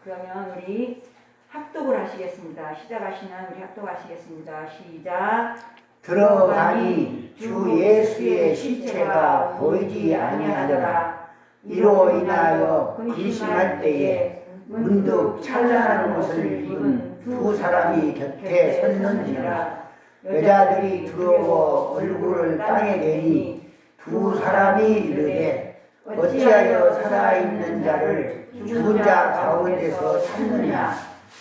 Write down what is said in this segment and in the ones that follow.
그러면 우리 합독을 하시겠습니다. 시작하시면 우리 합독하시겠습니다. 시작. 들어가니 주 예수의 시체가 보이지 아니하더라. 이로 인하여 근심할 때에 문득 찬란한 옷을 입은 두 사람이 곁에 섰는지라. 여자들이 두려워 얼굴을 땅에 대니 두 사람이 이르되 어찌하여 살아있는 자를 죽은 자 가운데서 찾느냐.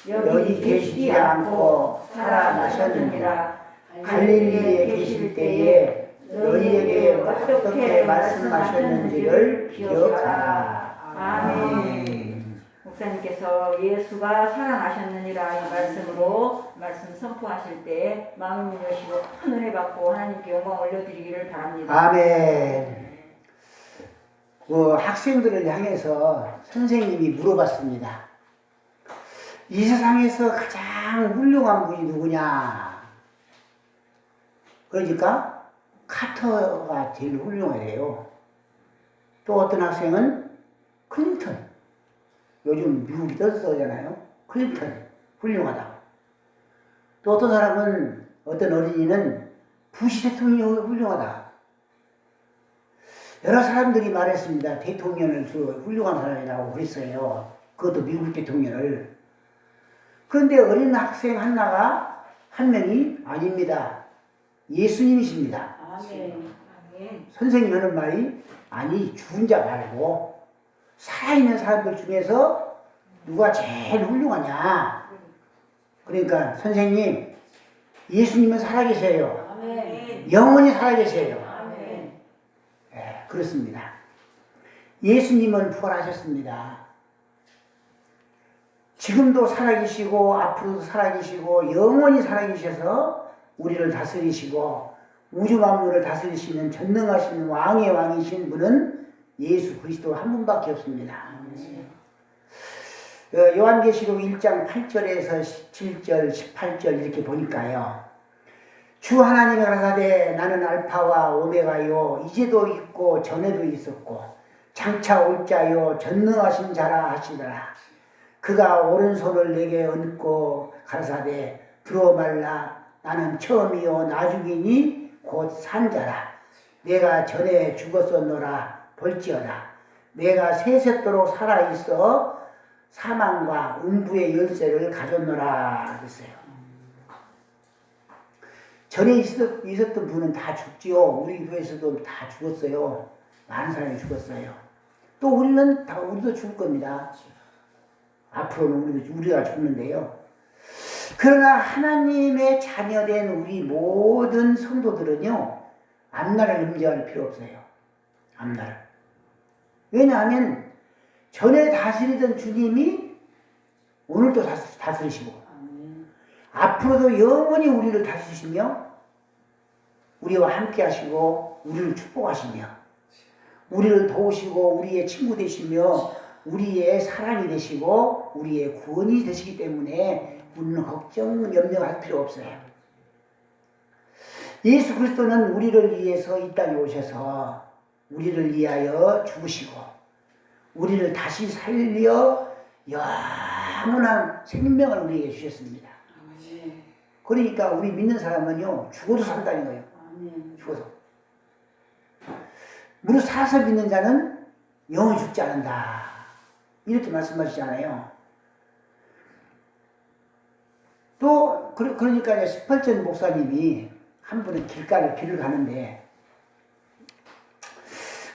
여기 계시지 않고 살아나셨느니라. 갈릴리에 계실 때에 너희에게 어떻게 말씀하셨는지를 기억하라. 아멘. 목사님께서 예수가 살아나셨느니라 이 말씀으로 말씀 선포하실 때 마음을 여시고 큰 은혜 받고 하나님께 영광 올려드리기를 바랍니다. 아멘. 학생들을 향해서 선생님이 물어봤습니다. 이 세상에서 가장 훌륭한 분이 누구냐? 그러니까 카터가 제일 훌륭해요. 또 어떤 학생은 클린턴. 요즘 미국이 떠들잖아요. 클린턴 훌륭하다. 또 어떤 사람은 어떤 어린이는 부시 대통령이 훌륭하다. 여러 사람들이 말했습니다. 대통령을 훌륭한 사람이라고 그랬어요. 그것도 미국 대통령을. 그런데 어린 학생 하나가 한 명이 아닙니다. 예수님이십니다. 아멘. 아멘. 선생님이 하는 말이 아니 죽은 자 말고 살아있는 사람들 중에서 누가 제일 훌륭하냐. 그러니까 선생님 예수님은 살아계세요. 아멘. 영원히 살아계세요. 아멘. 네, 그렇습니다. 예수님은 부활하셨습니다. 지금도 살아계시고 앞으로도 살아계시고 영원히 살아계셔서 우리를 다스리시고 우주 만물을 다스리시는 전능하신 왕의 왕이신 분은 예수 그리스도 한 분밖에 없습니다. 요한계시록 1장 8절에서 17절, 18절 이렇게 보니까요. 주 하나님의 가라사대 나는 알파와 오메가요 이제도 있고 전에도 있었고 장차 올 자요 전능하신 자라 하시더라. 그가 오른손을 내게 얹고 가라사대 들어 말라. 나는 처음이요 나중이니 곧 산자라. 내가 전에 죽었었노라 볼지어다. 내가 세세토록 살아있어 사망과 음부의 열쇠를 가졌노라 그랬어요. 전에 있었던 분은 다 죽지요. 우리 교회에서도 다 죽었어요. 많은 사람이 죽었어요. 또 우리도 죽을 겁니다. 앞으로는 우리가 죽는데요. 그러나 하나님의 자녀된 우리 모든 성도들은요, 앞날을 염려할 필요 없어요. 앞날. 왜냐하면 전에 다스리던 주님이 오늘도 다스리시고 앞으로도 영원히 우리를 다스리시며 우리와 함께 하시고 우리를 축복하시며 우리를 도우시고 우리의 친구 되시며 우리의 사랑이 되시고 우리의 구원이 되시기 때문에 우리는 걱정, 염려할 필요 없어요. 예수 그리스도는 우리를 위해서 이 땅에 오셔서 우리를 위하여 죽으시고 우리를 다시 살려 영원한 생명을 우리에게 주셨습니다. 그러니까 우리 믿는 사람은요 죽어도 산다는 거예요. 죽어서. 무릇 살아서 믿는 자는 영원히 죽지 않는다. 이렇게 말씀하시잖아요. 또 그러니까 스펄전 목사님이 한 분은 길을 가는데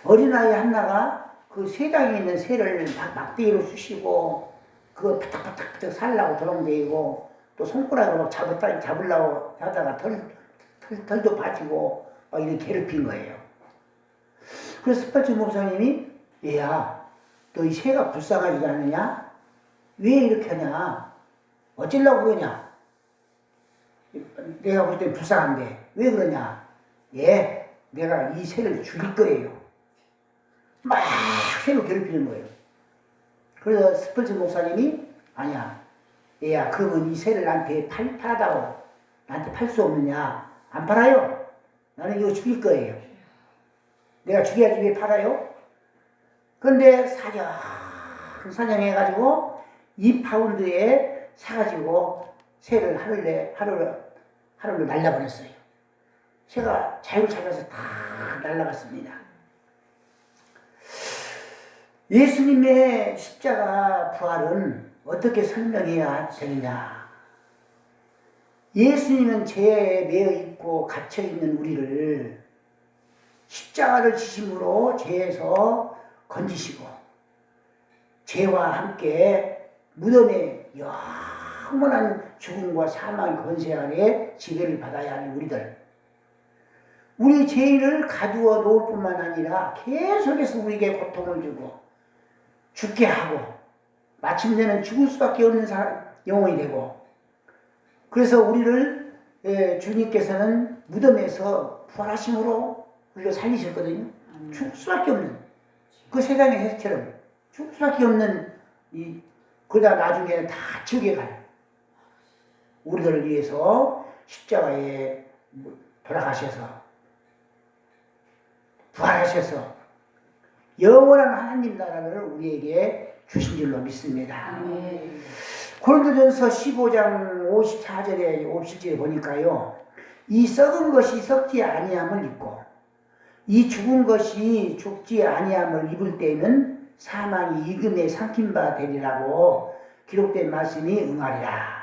어린아이 하나가 그 새장에 있는 새를 막대기로 쑤시고 그거 바닥바닥 살라고 도롱대고 또 손가락으로 잡으려고 하다가 털도 빠지고 막 이렇게 괴롭힌 거예요. 그래서 스펄전 목사님이 얘야 너 이 새가 불쌍하지 않느냐? 왜 이렇게 하냐? 어쩌려고 그러냐? 내가 볼 때 불쌍한데 왜 그러냐? 예, 내가 이 새를 죽일 거예요. 막 새로 괴롭히는 거예요. 그래서 스펄전 목사님이 아니야 얘야 그러면 이 새를 나한테 팔아다오. 나한테 팔 수 없느냐? 안 팔아요. 나는 이거 죽일 거예요. 내가 죽여야지 왜 팔아요? 그런데 사냥해가지고 2파운드에 사가지고 새를 하루를 날려보냈어요. 새가 자유를 찾아서 다 날아갔습니다. 예수님의 십자가 부활은 어떻게 설명해야 되느냐? 예수님은 죄에 매여 있고 갇혀 있는 우리를 십자가를 지심으로 죄에서 건지시고 죄와 함께 무덤의 영원한 죽음과 사망의 권세 아래 지배를 받아야 하는 우리 죄인을 가두어 놓을 뿐만 아니라 계속해서 우리에게 고통을 주고 죽게 하고 마침내는 죽을 수밖에 없는 영혼이 되고, 그래서 우리를 주님께서는 무덤에서 부활하심으로 우리를 살리셨거든요. 죽을 수밖에 없는, 그 세상의 해처럼 죽을 수밖에 없는 그러다 나중에 다 지옥에 갈 우리들을 위해서 십자가에 돌아가셔서 부활하셔서 영원한 하나님 나라를 우리에게 주신 줄로 믿습니다. 아멘. 고린도전서 15장 54절에 57절에 보니까요, 이 썩은 것이 썩지 아니함을 입고 이 죽은 것이 죽지 아니함을 입을 때에는 사망이 이금에 삼킨 바 되리라고 기록된 말씀이 응하리라.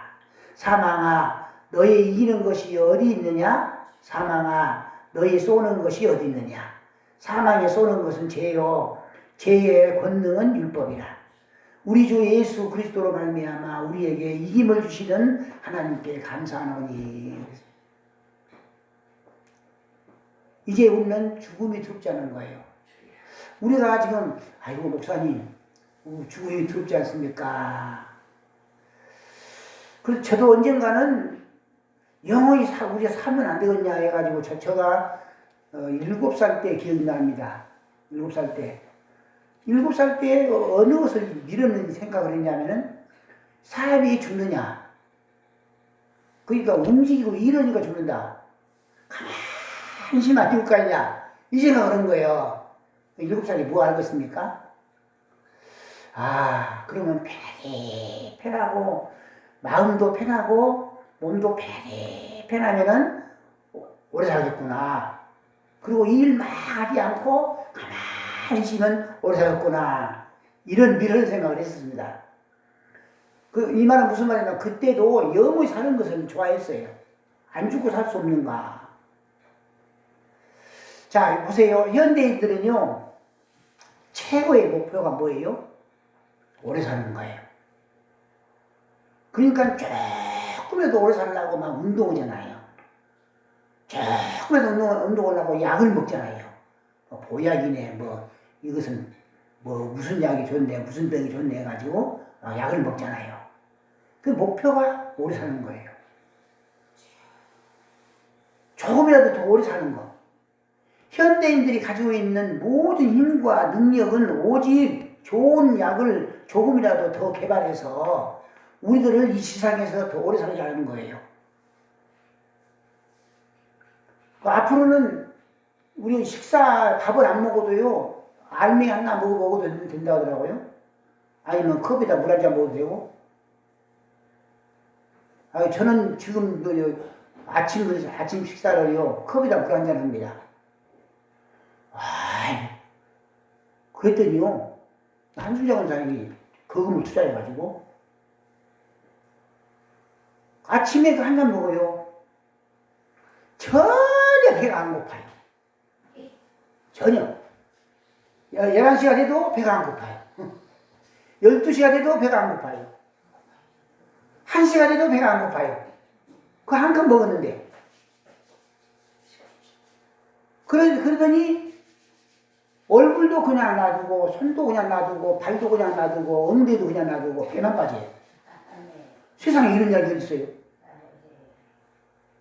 사망아, 너의 이기는 것이 어디 있느냐? 사망아, 너의 쏘는 것이 어디 있느냐? 사망에 쏘는 것은 죄요, 죄의 권능은 율법이라. 우리 주 예수 그리스도로 말미암아 우리에게 이김을 주시는 하나님께 감사하노니. 이제 우리는 죽음이 두렵지 않은 거예요. 우리가 지금 아이고 목사님 죽음이 두렵지 않습니까? 그래서 저도 언젠가는 영원히 우리가 살면 안 되겠냐 해가지고 제가 7살 때 기억이 납니다. 7살 때. 7살 때 어느 것을 밀었는지 생각을 했냐면은 사람이 죽느냐. 그러니까 움직이고 이러니까 죽는다. 가만히 있으면 안 죽을 거 아니냐. 이 생각을 한 거예요. 7살이 뭐 알겠습니까? 그러면 편하고 마음도 편하고 몸도 편하면은 오래 살겠구나. 그리고 일 막 하지 않고 가만히 있으면 오래 살겠구나. 이런 생각을 했습니다. 이 말은 무슨 말이냐. 그때도 영원히 사는 것을 좋아했어요. 안 죽고 살 수 없는가. 자, 보세요. 현대인들은요, 최고의 목표가 뭐예요? 오래 사는 거예요. 그러니까 조금이라도 오래 살려고 막 운동하잖아요. 조금이라도 운동을 하고 약을 먹잖아요. 보약이네, 이것은 무슨 약이 좋네, 무슨 병이 좋네 해가지고 약을 먹잖아요. 그 목표가 오래 사는 거예요. 조금이라도 더 오래 사는 거. 현대인들이 가지고 있는 모든 힘과 능력은 오직 좋은 약을 조금이라도 더 개발해서 우리들을 이 세상에서 더 오래 살게 하는 거예요. 앞으로는 우리 밥을 안 먹어도요, 알맹이 하나 먹어도 된다 하더라고요. 아니면 컵에다 물 한 잔 먹어도 되고. 저는 지금 아침 식사를요, 컵에다 물 한 잔 합니다. 그랬더니요, 한순정은 사람이 거금을 투자해가지고 아침에 한 잔 먹어요. 전혀 배가 안 고파요. 전혀. 11시가 돼도 배가 안 고파요. 12시가 돼도 배가 안 고파요. 1시가 돼도 배가 안 고파요. 그 한 컵 먹었는데. 그러더니 얼굴도 그냥 놔두고, 손도 그냥 놔두고, 발도 그냥 놔두고, 엉덩이도 그냥 놔두고, 배만 빠져요. 세상에 이런 이야기가 있어요.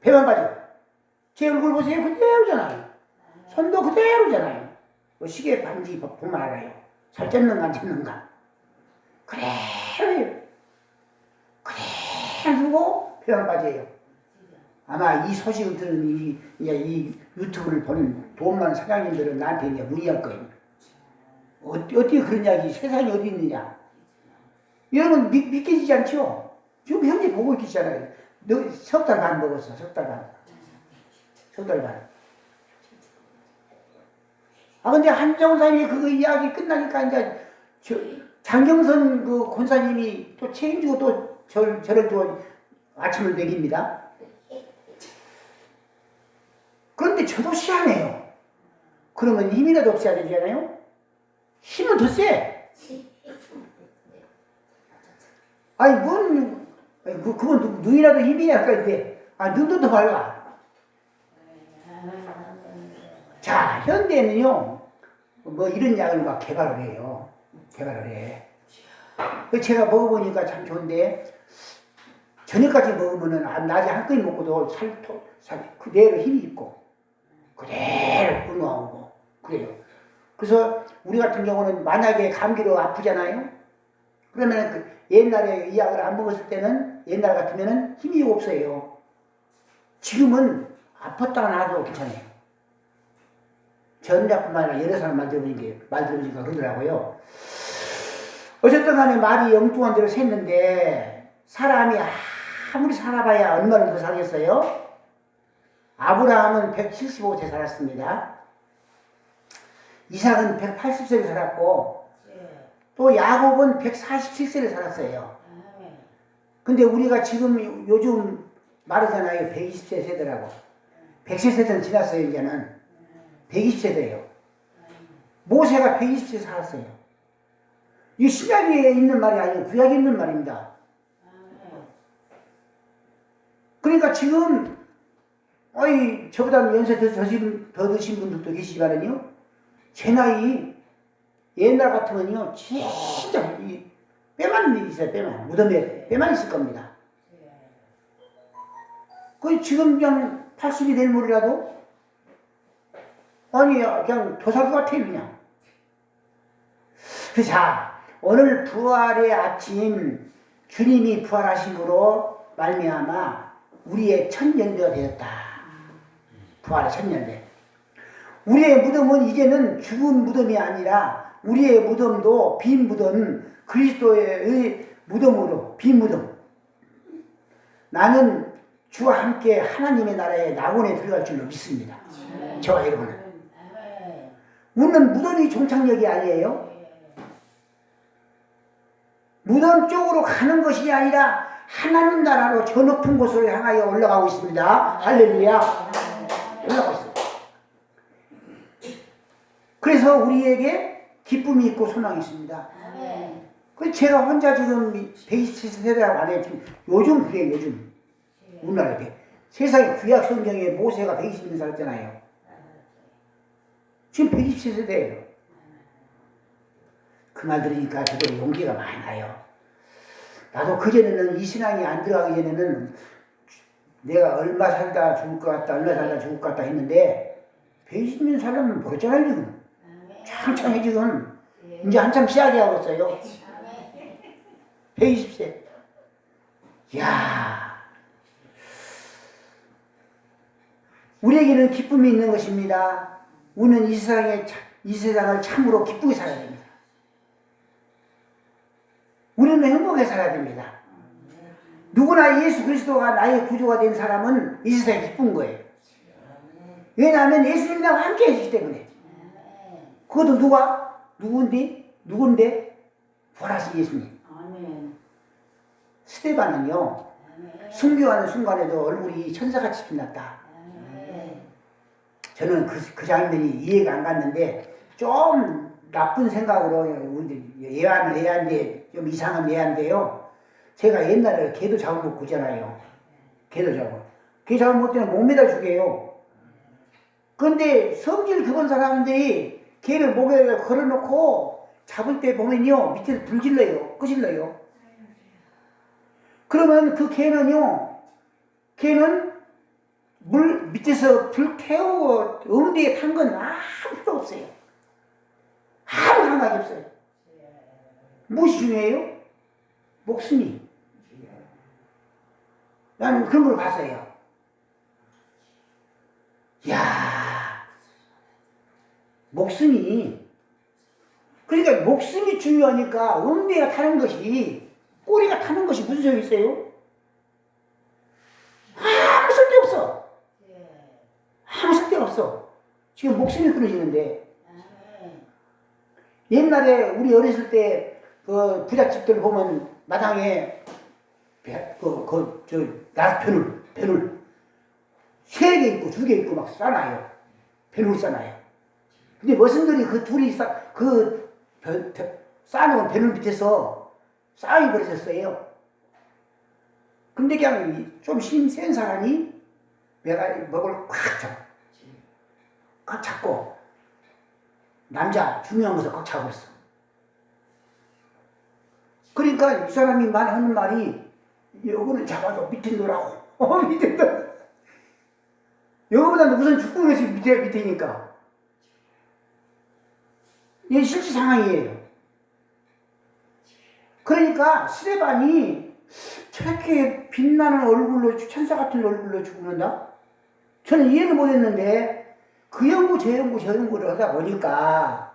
배만 빠져. 제 얼굴 보세요. 그대로잖아요. 손도 그대로잖아요. 시계 반지 보면 알아요. 살 쪘는가 안 쪘는가. 그대로예요. 그대로 배만 빠져요. 아마 이 소식을 들은 이 유튜브를 보는 돈 많은 사장님들은 나한테 이제 문의할 거예요. 어떻게 그런 이야기, 세상에 어디 있느냐. 이런 건 믿기지 않죠? 지금 현재 보고 있잖아요. 너 석 달 반 먹었어. 석 달 반. 석 달 반. 아 근데 한정사님이 그거 이야기 끝나니까 이제 장경선 그 권사님이 또 책임지고 또 저를 또 아침을 먹입니다. 그런데 저도 희한해요. 그러면 힘이라도 없어야 되잖아요? 힘은 더 세. 아니, 그건 눈이라도 힘이 약간인데, 눈도 더 밝아. 자, 현대는요, 뭐 이런 약을 막 개발을 해요. 개발을 해. 제가 먹어보니까 참 좋은데, 저녁까지 먹으면은 낮에 한 끈 먹고도 그대로 힘이 있고, 그대로 건강하고, 그래요. 그래서 우리 같은 경우는 만약에 감기로 아프잖아요? 그러면 옛날에 이 약을 안 먹었을 때는 옛날 같으면은 힘이 없어요. 지금은 아팠다가 나도 괜찮아요. 전작뿐만 아니라 여러 사람 말 들어보니까 그러더라고요. 어쨌든 간에 말이 엉뚱한 대로 샜는데 사람이 아무리 살아봐야 얼마를 더 살겠어요? 아브라함은 175세 살았습니다. 이삭은 180세를 살았고 또 야곱은 147세를 살았어요. 근데 우리가 지금 요즘 말하잖아요. 120세 세대라고. 100세 세대는 지났어요. 이제는 120세대예요. 모세가 120세 살았어요. 이 신약에 있는 말이 아니고 구약에 있는 말입니다. 그러니까 지금 저보다 연세 더 드신 분들도 계시지만요. 제 나이 옛날 같으면요 진짜 뼈만 있어요. 무덤에 뼈만 있을 겁니다. 지금 그냥 80이 될 무리라도 그냥 도살 것 같아요. 그냥. 자, 오늘 부활의 아침 주님이 부활하심으로 말미암아 우리의 천년대가 되었다. 부활의 천년대. 우리의 무덤은 이제는 죽은 무덤이 아니라 우리의 무덤도 빈 무덤, 그리스도의 무덤으로 빈 무덤. 나는 주와 함께 하나님의 나라에 낙원에 들어갈 줄로 믿습니다. 저와 여러분은. 우리는 무덤이 종착역이 아니에요. 무덤 쪽으로 가는 것이 아니라 하나님 나라로 저 높은 곳으로 향하여 올라가고 있습니다. 할렐루야. 올라가고 있습니다. 그래서 우리에게 기쁨이 있고 소망이 있습니다. 그래서 제가 혼자 지금 127세대라고 안 해요. 요즘 그래요. 요즘 우리나라에 세상에 구약 성경에 모세가 120년 살았잖아요. 지금 127세대예요. 그 말 들으니까 저도 용기가 많이 나요. 나도 그전에는 이 신앙이 안 들어가기 전에는 내가 얼마 살다 죽을 것 같다, 얼마 살다 죽을 것 같다 했는데 120년 살려면 모르잖아요 지금. 창창해 지금. 이제 한참 시작하고 있어요. 120세. 이야. 우리에게는 기쁨이 있는 것입니다. 우리는 이 세상을 참으로 기쁘게 살아야 됩니다. 우리는 행복하게 살아야 됩니다. 누구나 예수 그리스도가 나의 구주가 된 사람은 이 세상에 기쁜 거예요. 왜냐하면 예수님과 함께 해주기 때문에. 그것도 누군데? 부활하신 예수님. 스데반은요, 순교하는 순간에도 얼굴이 천사같이 빛났다. 저는 그 장면이 이해가 안 갔는데, 좀 나쁜 생각으로, 애한데, 좀 이상한 애한데요. 제가 옛날에 개도 잡아먹고 그잖아요. 개 잡아먹을 때는 목매다 죽여요. 그런데 성질 그건 사람들이 개를 목에 걸어놓고 잡을 때 보면요. 밑에서 불 질러요. 끄질러요. 그러면 그 개는 물 밑에서 불 태우고 음대에 탄 건 아무도 없어요. 아무 상관이 없어요. 무엇이 중요해요? 목숨이. 나는 그런 걸 봤어요. 이야, 목숨이. 그러니까 목숨이 중요하니까 음대가 타는 것이 꼬리가 타는 것이 무슨 소용이 있어요? 아무 쓸데없어. 아무 쓸데없어. 지금 목숨이 끊어지는데. 옛날에 우리 어렸을 때 그 부잣집들 보면 마당에 배눌 3개 있고 2개 있고 막 싸놔요. 배눌 싸놔요. 근데 머슴들이 그 둘이 쌓아놓은 배눌 밑에서 싸움이 벌어졌어요. 근데 그냥 좀 힘 센 사람이 먹을 꽉 잡고 남자 중요한 것을 꽉 잡았어. 그러니까 이 사람이 하는 말이 요거는 잡아도 밑에 놓으라고. 밑에 놓으라고. 요거보다는 우선 죽는 것이 밑에니까. 이게 실제 상황이에요. 그러니까 스데반이 저렇게 빛나는 얼굴로 천사 같은 얼굴로 죽는다? 저는 이해를 못했는데 그 연구 저 연구를 하다 보니까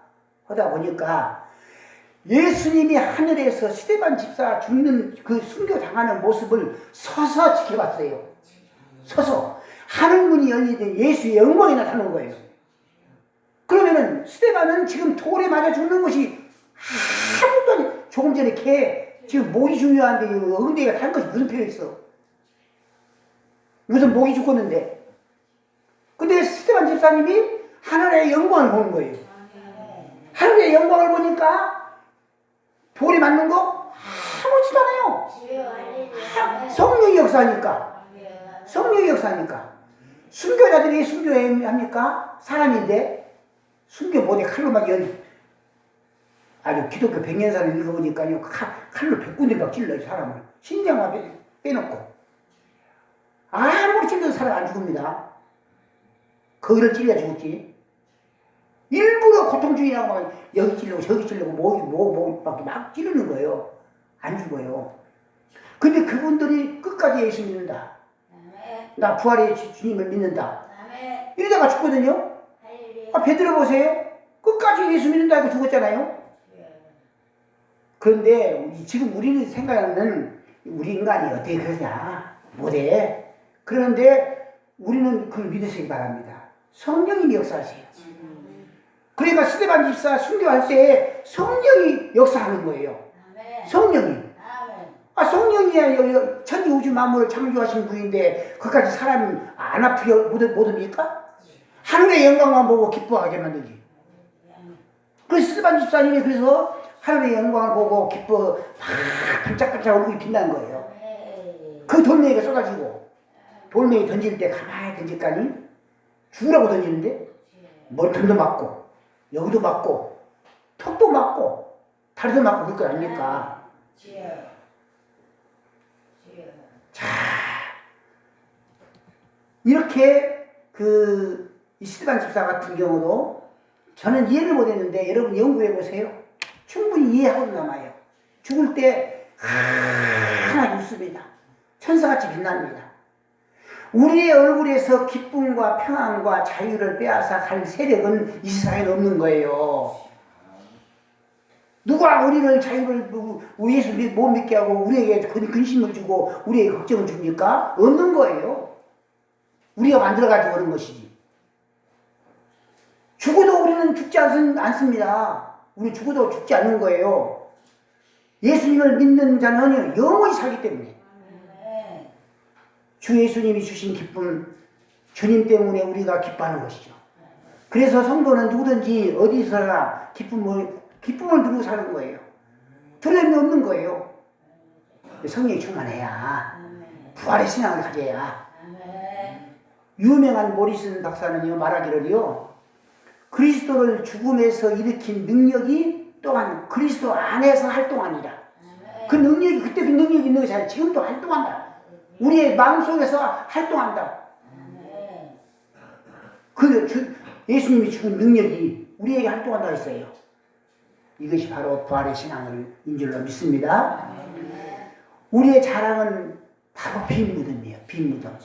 예수님이 하늘에서 스데반 집사 죽는 그 순교당하는 모습을 서서 지켜봤어요. 서서 하늘문이 열리더니 예수의 영광이 나타나는 거예요. 그러면은 스데반은 지금 돌에 맞아 죽는 것이 아무것도 아니고 조금 전에 지금 목이 중요한데 응대가 탈 것이 무슨 필요 있어? 무슨 목이 죽었는데. 근데 스데반 집사님이 하늘의 영광을 보는 거예요. 하늘의 영광을 보니까 돌에 맞는 거 아무렇지도 않아요. 성령의 역사니까. 성령의 역사니까. 순교자들이 순교합니까? 사람인데 순교 못해 칼로 막 아주 기독교 100년사를 읽어보니까요 칼로 100군데 막 찔러요. 사람을 심장만 빼놓고 아무리 찔러도 사람 안 죽습니다. 거기를 찔려 죽었지. 일부러 고통 중이라고 막 여기 찔르고 저기 찔르고 목밖에 막 찌르는 거예요. 안 죽어요. 근데 그분들이 끝까지 예수 믿는다. 나 부활의 주님을 믿는다. 이러다가 죽거든요. 베드로 보세요. 끝까지 예수 믿는다 하고 죽었잖아요. 그런데 지금 우리는 생각하는 우리 인간이 어떻게 그러냐. 못해. 그런데 우리는 그걸 믿으시기 바랍니다. 성령님이 역사하세요. 그러니까 스데반 집사 순교할 때 성령이 역사하는 거예요. 성령이. 성령이 천지 우주 만물을 창조하신 분인데 그까지 사람이 안 아프게 못 합니까? 하늘의 영광만 보고 기뻐하게 만들지. 그래서 스데반 집사님이 그래서 하늘의 영광을 보고 막 반짝반짝 얼굴이 빛난 거예요. 그 돌멩이가 쏟아지고 돌멩이 던질 때 가만히 던질까니 죽으라고 던지는데 머리통도 맞고 여기도 맞고 턱도 맞고 다리도 맞고 그럴 거 아닙니까? 자, 이렇게 이 스데반 집사 같은 경우도 저는 이해를 못했는데 여러분 연구해 보세요. 충분히 이해하고 남아요. 죽을 때 하나 웃습니다. 천사같이 빛납니다. 우리의 얼굴에서 기쁨과 평안과 자유를 빼앗아 갈 세력은 이 세상에 없는 거예요. 누가 우리를 자유를 예수 못 믿게 하고 우리에게 근심을 주고 우리에게 걱정을 줍니까? 없는 거예요. 우리가 만들어가지고 그런 것이지. 죽어도 우리는 죽지 않습니다. 우리 죽어도 죽지 않는 거예요. 예수님을 믿는 자는 영원히 살기 때문에. 주 예수님이 주신 기쁨, 주님 때문에 우리가 기뻐하는 것이죠. 그래서 성도는 누구든지 어디서나 기쁨을 누리고 사는 거예요. 두려움이 없는 거예요. 성령이 충만해야 부활의 신앙을 가져야. 유명한 모리슨 박사는요 말하기를요 그리스도를 죽음에서 일으킨 능력이 또한 그리스도 안에서 활동하니라. 그 능력이 그때 그 능력이 있는 것이 아니라 지금도 활동한다. 우리의 마음속에서 활동한다. 예수님이 죽은 능력이 우리에게 활동한다고 했어요. 이것이 바로 부활의 신앙인 줄로 믿습니다. 우리의 자랑은 바로 빈 무덤이에요. 빈 무덤.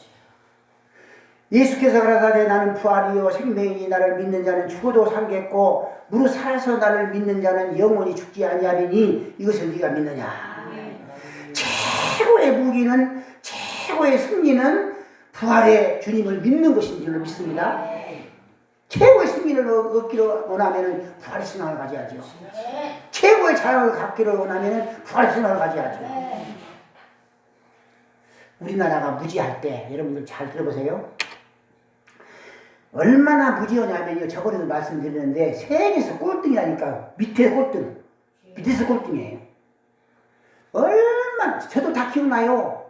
예수께서 가라사대 나는 부활이요 생명이니 나를 믿는 자는 죽어도 살겠고 무릇 살아서 나를 믿는 자는 영원히 죽지 아니하리니 이것을 네가 믿느냐. 최고의 무기는, 최고의 승리는 부활의 주님을 믿는 것인 줄로 믿습니다. 최고의 승리를 얻기를 원하면 부활의 신앙을 가져야죠. 최고의 자랑을 갖기를 원하면 부활의 신앙을 가져야죠. 우리나라가 무지할 때, 여러분들 잘 들어보세요. 얼마나 무지하냐면요, 저번에도 말씀드렸는데 세계에서 꼴등이라니까. 밑에 꼴등, 밑에서 꼴등이에요. 얼마나, 저도 다 기억나요.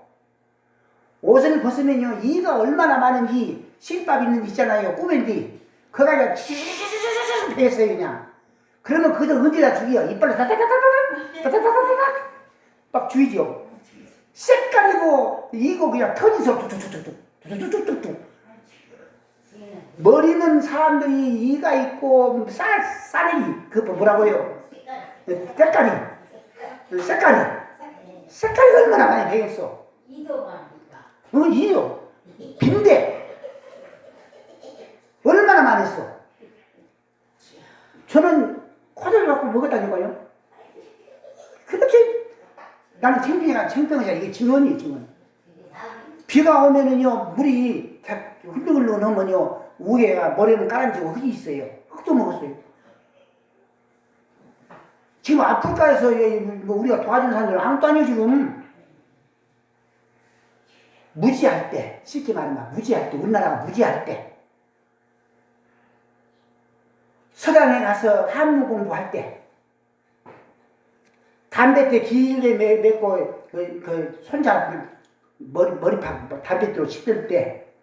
옷을 벗으면요 이가 얼마나 많은지, 실밥 있는 데 있잖아요, 꼬맨디. 그거 가지고 치치치치치치치 패했어요 그냥. 그러면 그저 언제다 죽여. 이빨로 다다다다다다다다다다닥 막 죽이죠. 색깔이고 이고 그냥 터지서 툭툭툭툭툭툭툭툭툭. 머리는 사람들이 이가 있고 쌀이 그 뭐라고요? 색깔이 얼마나 많이 배겠어. 이요. 빈대 얼마나 많았어. 저는 코를 갖고 먹었다니까요. 그렇게 나는 챙병이야. 이게 증언이에요, 증언. 비가 오면은요 물이 흘러 넘으면요 위에 머리는 깔아지고 흙이 있어요. 흙도 먹었어요. 지금 아프리카에서 뭐 우리가 도와주는 사람들 아무도 아니에요 지금. 무지할 때, 쉽게 말하면 무지할 때, 우리나라가 무지할 때, 서당에 가서 한문 공부할 때, 담배 때 길게 맺고 그 손잡이 머리팍 담배대로 씹을 때,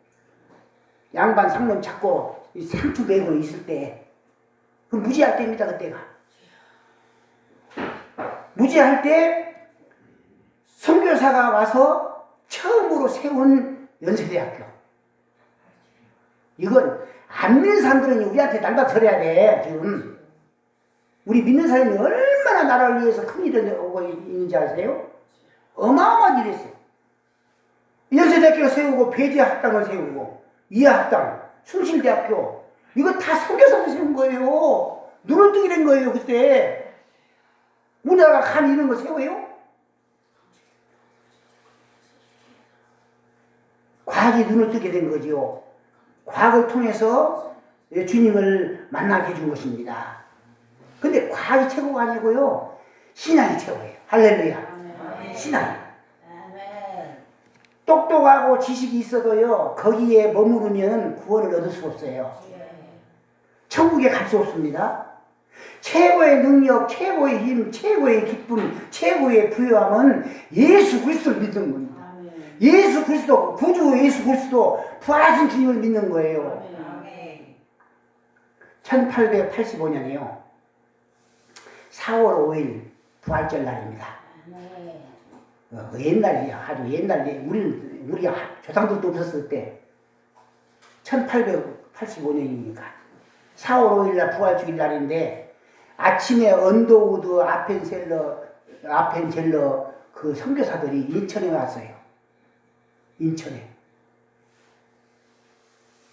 양반 상놈 잡고 상투 메고 있을 때, 그 무지할 때입니다. 그때가 무지할 때 선교사가 와서 처음으로 세운 연세대학교. 이건 안 믿는 사람들은 우리한테 날박설해야 돼. 지금 우리 믿는 사람이 얼마나 나라를 위해서 큰 일을 하고 있는지 아세요? 어마어마한 일을 했어요. 연세대학교 세우고 배제학당을 세우고 이하학당, 숭실대학교, 이거 다 선교사가 세운 거예요. 눈을 뜨게 된 거예요. 그때 우리나라가 간 이런 거 세워요? 과학이 눈을 뜨게 된 거지요. 과학을 통해서 주님을 만나게 해준 것입니다. 근데 과학이 최고가 아니고요, 신앙이 최고예요. 할렐루야. 신앙. 똑똑하고 지식이 있어도요 거기에 머무르면 구원을 얻을 수 없어요. 천국에 갈 수 없습니다. 최고의 능력, 최고의 힘, 최고의 기쁨, 최고의 부유함은 예수 그리스도를 믿는 겁니다. 예수 그리스도, 구주 예수 그리스도, 부활하신 주님을 믿는 거예요. 1885년이요 4월 5일 부활절 날입니다. 옛날이야, 아주 옛날에 우리 조상들도 없었을 때 1885년이니까 4월 5일 날 부활주일 날인데, 아침에 언더우드 아펜젤러 그 선교사들이 인천에 왔어요. 인천에.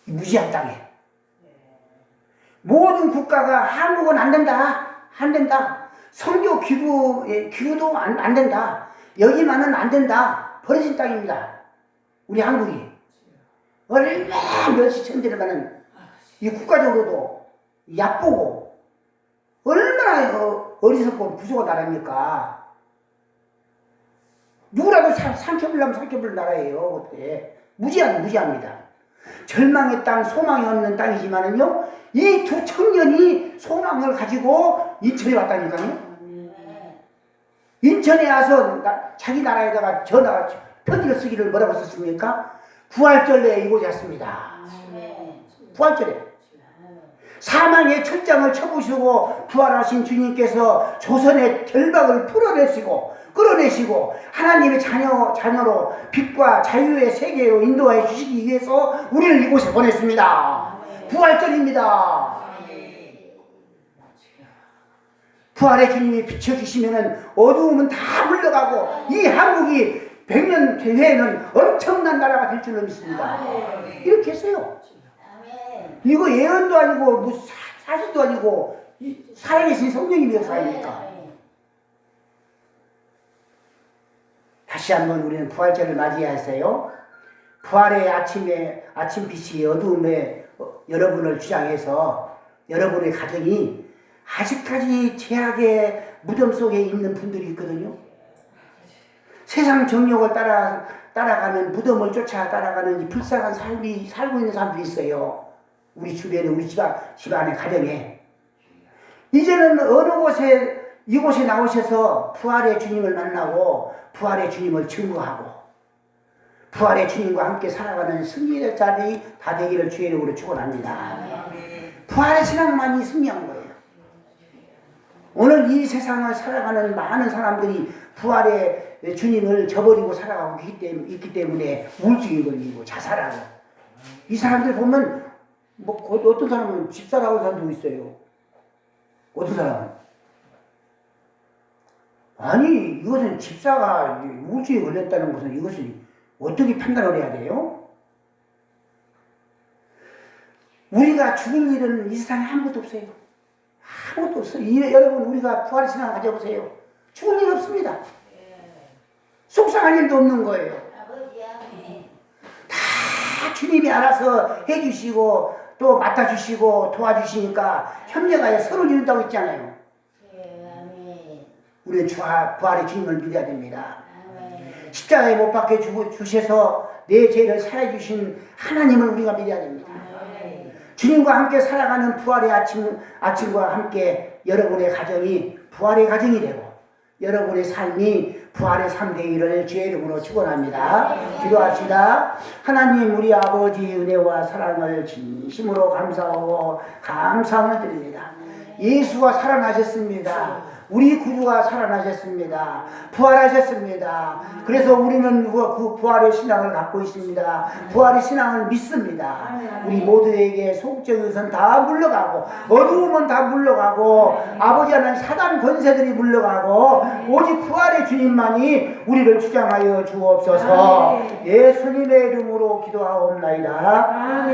무지한 땅에. 모든 국가가 한국은 안 된다. 안 된다. 선교 기구도 안 된다. 여기만은 안 된다. 버려진 땅입니다. 우리 한국이. 얼마나 멸시 천대를 이 국가적으로도 얕보고 얼마나 어리석고 부족한 나라입니까? 누구라도 삼켜보려면 삼켜볼 나라예요. 그때 무지합니다. 절망의 땅, 소망이 없는 땅이지만은요, 이 두 청년이 소망을 가지고 인천에 왔다니까요. 인천에 와서 자기 나라에다가 편지를 쓰기를 뭐라고 썼습니까? 부활절에 이곳에 왔습니다. 부활절에 사망의 철장을 쳐부시고 부활하신 주님께서 조선의 결박을 끌어내시고 하나님의 자녀로 빛과 자유의 세계로 인도해 주시기 위해서 우리를 이곳에 보냈습니다. 부활절입니다. 부활의 주님이 비춰주시면 어두움은 다 물러가고 이 한국이 100년 후에는 엄청난 나라가 될 줄로 믿습니다. 이렇게 했어요. 이거 예언도 아니고 뭐 사실도 아니고 살아계신 성령님의 역사입니까? 다시 한번 우리는 부활절을 맞이하세요. 부활의 아침빛이 어두움에 여러분을 주장해서 여러분의 가정이 아직까지 죄악의 무덤 속에 있는 분들이 있거든요. 세상 정욕을 따라가는 무덤을 쫓아 따라가는 이 불쌍한 삶이 살고 있는 사람들이 있어요. 우리 주변에, 우리 집안의 가정에. 이제는 어느 곳에, 이곳에 나오셔서 부활의 주님을 만나고 부활의 주님을 증거하고 부활의 주님과 함께 살아가는 승리의 자리 다 되기를 주의 이름으로 축원합니다. 부활의 신앙만이 승리한 거예요. 오늘 이 세상을 살아가는 많은 사람들이 부활의 주님을 저버리고 살아가고 있기 때문에 우울증이 걸리고 자살하고, 이 사람들 보면 뭐 어떤 사람은 집사라고 하는 사람도 있어요. 어떤 사람은 아니 이것은 집사가 우울증에 걸렸다는 것은 이것을 어떻게 판단을 해야 돼요? 우리가 죽을 일은 이 세상에 아무것도 없어요. 아무것도 없어요. 여러분 우리가 부활의 신앙을 가져보세요. 죽을 일 없습니다. 속상할 일도 없는 거예요. 다 주님이 알아서 해주시고 또 맡아주시고 도와주시니까 협력하여 서로 이룬다고 했잖아요. 우리는 부활의 주님을 믿어야 됩니다. 십자가에 못 박혀 주셔서 내 죄를 사해 주신 하나님을 우리가 믿어야 됩니다. 주님과 함께 살아가는 부활의 아침과 함께 여러분의 가정이 부활의 가정이 되고 여러분의 삶이 부활의 삶 되기를 주의 이름으로 축원합니다. 기도합시다. 하나님 우리 아버지 은혜와 사랑을 진심으로 감사하고 감사함을 드립니다. 예수가 살아나셨습니다. 우리 구주가 살아나셨습니다. 부활하셨습니다. 그래서 우리는 그 부활의 신앙을 갖고 있습니다. 부활의 신앙을 믿습니다. 우리 모두에게 소극적인 것은 다 물러가고 어두움은 다 물러가고 아버지 하나님 사단 권세들이 물러가고 오직 부활의 주님만이 우리를 주장하여 주옵소서. 예수님의 이름으로 기도하옵나이다.